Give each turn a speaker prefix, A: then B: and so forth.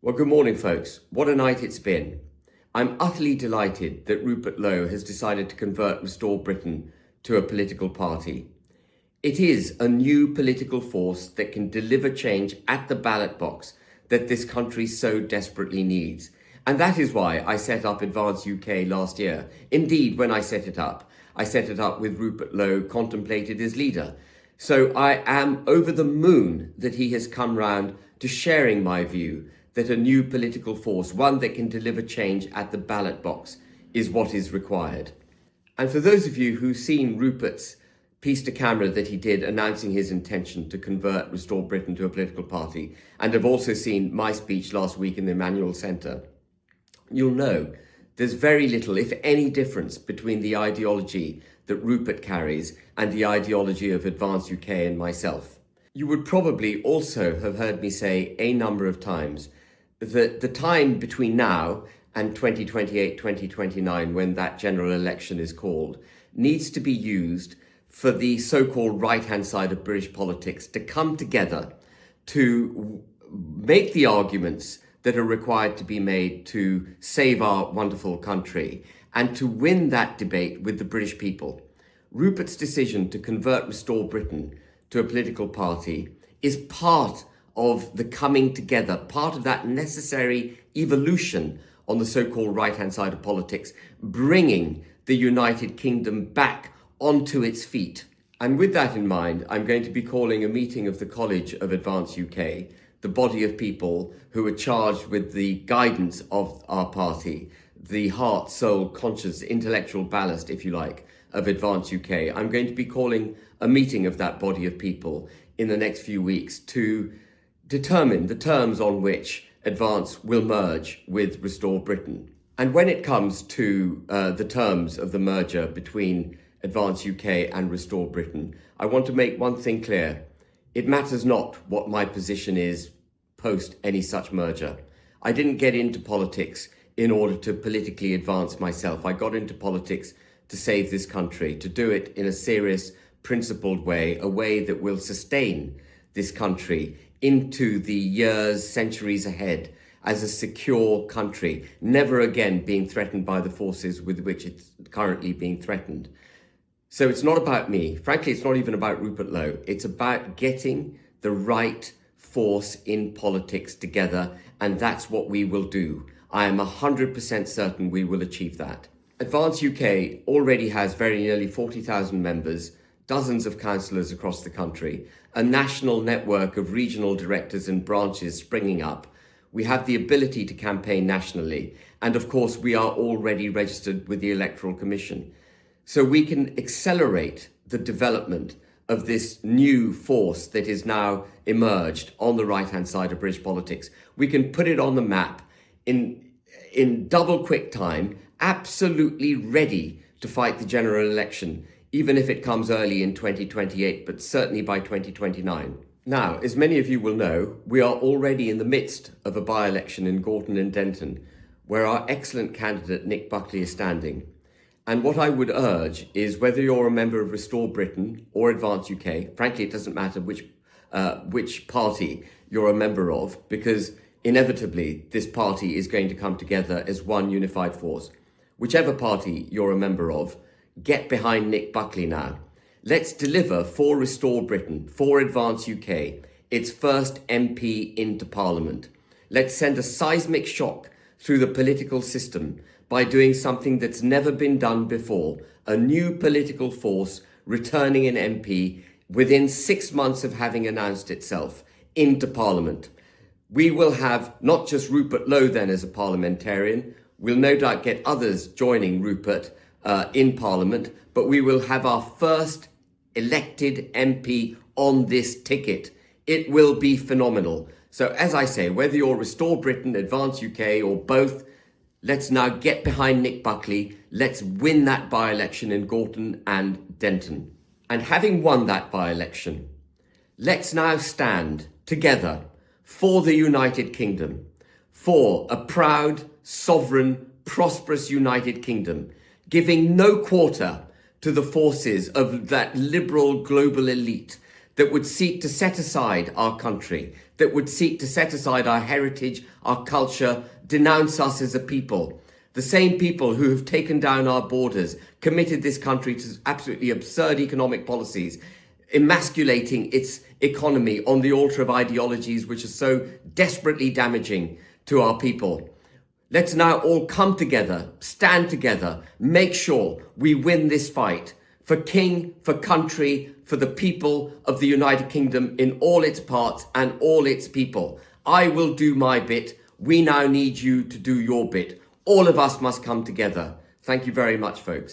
A: Well, good morning, folks. What a night it's been. I'm utterly delighted that Rupert Lowe has decided to convert Restore Britain to a political party. It is a new political force that can deliver change at the ballot box that this country so desperately needs. And that is why I set up Advance UK last year. Indeed, when I set it up with Rupert Lowe contemplated as leader. So I am over the moon that he has come round to sharing my view that a new political force, one that can deliver change at the ballot box, is what is required. And for those of you who've seen Rupert's piece to camera that he did announcing his intention to convert Restore Britain to a political party, and have also seen my speech last week in the Emmanuel Centre, you'll know there's very little, if any, difference between the ideology that Rupert carries and the ideology of Advance UK and myself. You would probably also have heard me say a number of times that the time between now and 2028, 2029, when that general election is called, needs to be used for the so-called right-hand side of British politics to come together to make the arguments that are required to be made to save our wonderful country and to win that debate with the British people. Rupert's decision to convert Restore Britain to a political party is part of the coming together, part of that necessary evolution on the so-called right-hand side of politics, bringing the United Kingdom back onto its feet. And with that in mind, I'm going to be calling a meeting of the College of Advance UK, the body of people who are charged with the guidance of our party, the heart, soul, conscience, intellectual ballast, if you like, of Advance UK. I'm going to be calling a meeting of that body of people in the next few weeks to determine the terms on which Advance will merge with Restore Britain. And when it comes to the terms of the merger between Advance UK and Restore Britain, I want to make one thing clear. It matters not what my position is post any such merger. I didn't get into politics in order to politically advance myself. I got into politics to save this country, to do it in a serious, principled way, a way that will sustain this country into the years, centuries ahead as a secure country, never again being threatened by the forces with which it's currently being threatened. So it's not about me. Frankly, it's not even about Rupert Lowe. It's about getting the right force in politics together, and that's what we will do. I am 100% certain we will achieve that. Advance UK already has very nearly 40,000 members, dozens of councillors across the country, a national network of regional directors and branches springing up. We have the ability to campaign nationally, and of course we are already registered with the Electoral Commission. So we can accelerate the development of this new force that is now emerged on the right-hand side of British politics. We can put it on the map in double quick time, absolutely ready to fight the general election, even if it comes early in 2028, but certainly by 2029. Now, as many of you will know, we are already in the midst of a by-election in Gorton and Denton, where our excellent candidate Nick Buckley is standing. And what I would urge is, whether you're a member of Restore Britain or Advance UK, frankly, it doesn't matter which party you're a member of, because inevitably this party is going to come together as one unified force. Whichever party you're a member of, get behind Nick Buckley now. Let's deliver for Restore Britain, for Advance UK, its first MP into Parliament. Let's send a seismic shock through the political system by doing something that's never been done before, a new political force returning an MP within 6 months of having announced itself into Parliament. We will have not just Rupert Lowe then as a parliamentarian, we'll no doubt get others joining Rupert in Parliament, but we will have our first elected MP on this ticket. It will be phenomenal. So as I say, whether you're Restore Britain, Advance UK or both, let's now get behind Nick Buckley. Let's win that by-election in Gorton and Denton. And having won that by-election, let's now stand together for the United Kingdom, for a proud, sovereign, prosperous United Kingdom, giving no quarter to the forces of that liberal global elite that would seek to set aside our country, that would seek to set aside our heritage, our culture, denounce us as a people. The same people who have taken down our borders, committed this country to absolutely absurd economic policies, emasculating its economy on the altar of ideologies which are so desperately damaging to our people. Let's now all come together, stand together, make sure we win this fight for king, for country, for the people of the United Kingdom in all its parts and all its people. I will do my bit. We now need you to do your bit. All of us must come together. Thank you very much, folks.